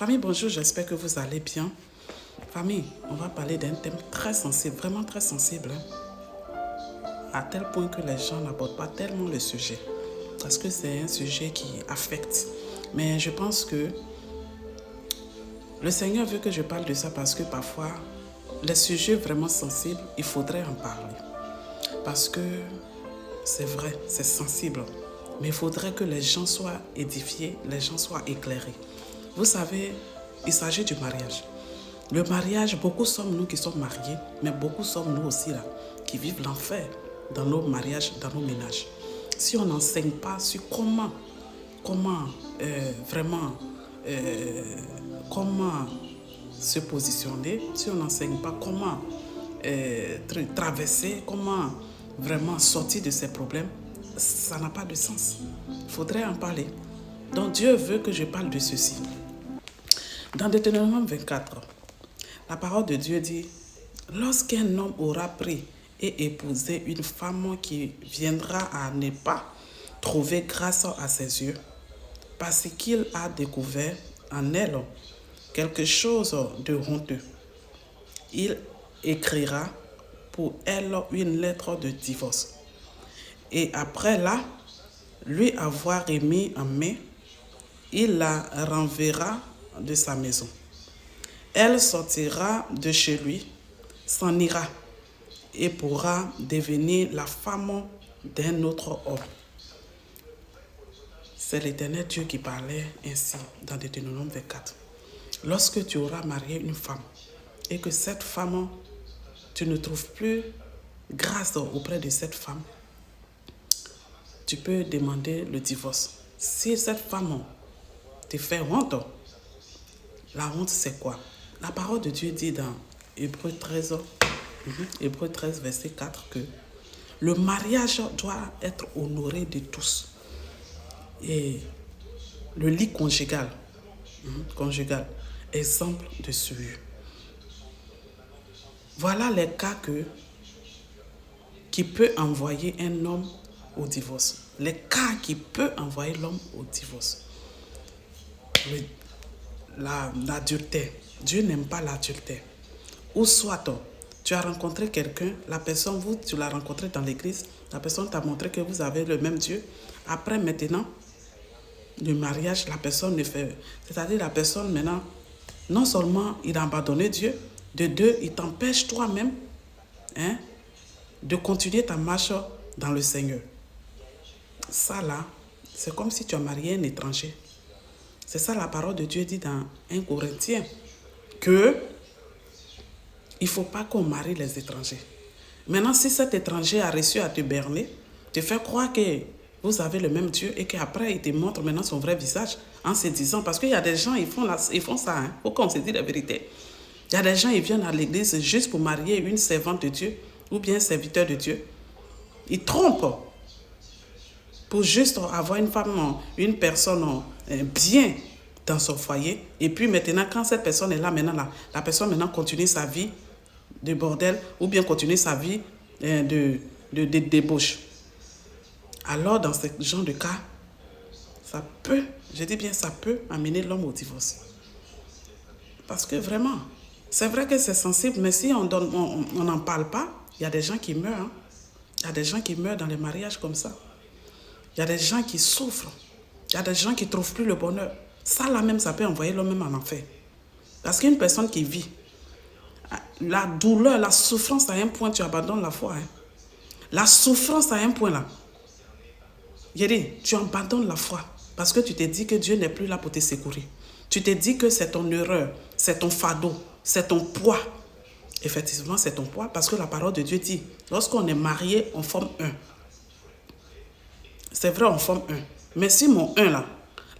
Famille, bonjour, j'espère que vous allez bien. Famille, on va parler d'un thème très sensible, vraiment très sensible, à tel point que les gens n'abordent pas tellement le sujet. Parce que c'est un sujet qui affecte. Mais je pense que le Seigneur veut que je parle de ça parce que parfois, les sujets vraiment sensibles, il faudrait en parler. Parce que c'est vrai, c'est sensible. Mais il faudrait que les gens soient édifiés, les gens soient éclairés. Vous savez, il s'agit du mariage. Le mariage, beaucoup sommes nous qui sommes mariés, mais beaucoup sommes nous aussi là, qui vivent l'enfer dans nos mariages, dans nos ménages. Si on n'enseigne pas sur comment se positionner, si on n'enseigne pas comment traverser, comment vraiment sortir de ces problèmes, ça n'a pas de sens. Il faudrait en parler. Donc Dieu veut que je parle de ceci. Dans Deutéronome 24, la parole de Dieu dit, lorsqu'un homme aura pris et épousé une femme qui viendra à ne pas trouver grâce à ses yeux, parce qu'il a découvert en elle quelque chose de honteux, il écrira pour elle une lettre de divorce. Et après là, lui avoir remis en main, il la renverra de sa maison. Elle sortira de chez lui, s'en ira et pourra devenir la femme d'un autre homme. C'est l'Éternel Dieu qui parlait ainsi dans Deutéronome 24. Lorsque tu auras marié une femme et que cette femme, tu ne trouves plus grâce auprès de cette femme, tu peux demander le divorce. Si cette femme te fait honte, la honte c'est quoi? La parole de Dieu dit dans Hébreux 13, verset 4 que le mariage doit être honoré de tous. Et le lit conjugal, exemple de celui. Voilà les cas qui peut envoyer un homme au divorce. Les cas qui peut envoyer l'homme au divorce. L'adultère. Dieu n'aime pas l'adultère. Ou soit tu as rencontré quelqu'un, la personne, tu l'as rencontré dans l'église, la personne t'a montré que vous avez le même Dieu. Après, maintenant, le mariage, la personne ne fait... C'est-à-dire la personne, maintenant, non seulement il a abandonné Dieu, de deux, il t'empêche toi-même de continuer ta marche dans le Seigneur. Ça là, c'est comme si tu as marié un étranger. C'est ça la parole de Dieu dit dans 1 Corinthiens, que il ne faut pas qu'on marie les étrangers. Maintenant, si cet étranger a reçu à te berner, te fait croire que vous avez le même Dieu et qu'après, il te montre maintenant son vrai visage en se disant, parce qu'il y a des gens, ils font ça, il faut qu'on se dise la vérité. Il y a des gens, ils viennent à l'église juste pour marier une servante de Dieu ou bien un serviteur de Dieu. Ils trompent pour juste avoir une femme, une personne bien dans son foyer. Et puis maintenant, quand cette personne est là, maintenant, la personne maintenant continue sa vie de bordel ou bien continue sa vie de débauche. Alors, dans ce genre de cas, ça peut, je dis bien ça peut amener l'homme au divorce. Parce que vraiment, c'est vrai que c'est sensible, mais si on n'en parle pas, il y a des gens qui meurent. Il y a des gens qui meurent dans les mariages comme ça. Il y a des gens qui souffrent. Il y a des gens qui ne trouvent plus le bonheur. Ça là même, ça peut envoyer l'homme même en enfer. Parce qu'une personne qui vit, la douleur, la souffrance à un point, tu abandonnes la foi. La souffrance à un point là. J'ai dit, tu abandonnes la foi. Parce que tu te dis que Dieu n'est plus là pour te secourir. Tu te dis que c'est ton erreur, c'est ton fardeau, c'est ton poids. Effectivement, c'est ton poids parce que la parole de Dieu dit, lorsqu'on est marié, on forme un. C'est vrai, on forme un. Mais si mon un là,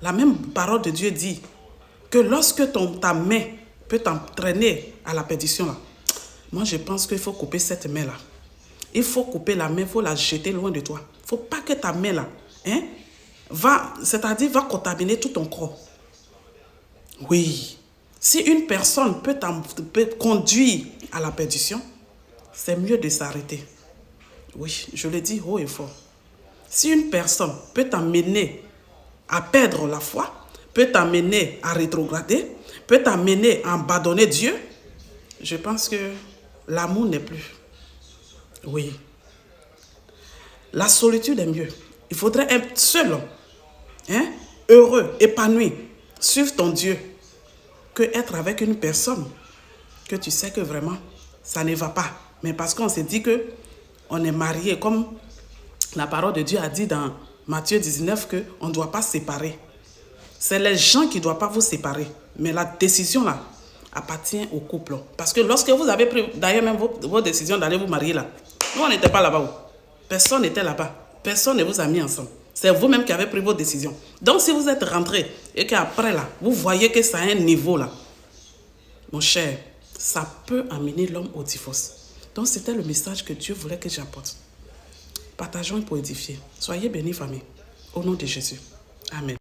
la même parole de Dieu dit que lorsque ta main peut t'entraîner à la perdition là, moi je pense qu'il faut couper cette main là. Il faut couper la main, il faut la jeter loin de toi. Il ne faut pas que ta main là, va contaminer tout ton corps. Oui. Si une personne peut conduire à la perdition, c'est mieux de s'arrêter. Oui, je le dis haut et fort. Si une personne peut t'amener à perdre la foi, peut t'amener à rétrograder, peut t'amener à abandonner Dieu, je pense que l'amour n'est plus. Oui. La solitude est mieux. Il faudrait être seul, hein, heureux, épanoui, suivre ton Dieu, que être avec une personne que tu sais que vraiment, ça ne va pas. Mais parce qu'on s'est dit que on est marié, comme la parole de Dieu a dit dans Matthieu 19, qu'on ne doit pas se séparer. C'est les gens qui ne doivent pas vous séparer. Mais la décision là appartient au couple. Parce que lorsque vous avez pris, d'ailleurs même vos décisions d'aller vous marier là, nous on n'était pas là-bas. Personne n'était là-bas. Personne ne vous a mis ensemble. C'est vous-même qui avez pris vos décisions. Donc si vous êtes rentré et qu'après là, vous voyez que ça a un niveau là, mon cher, ça peut amener l'homme au divorce. Donc c'était le message que Dieu voulait que j'apporte. Partageons pour édifier. Soyez bénis, famille. Au nom de Jésus. Amen.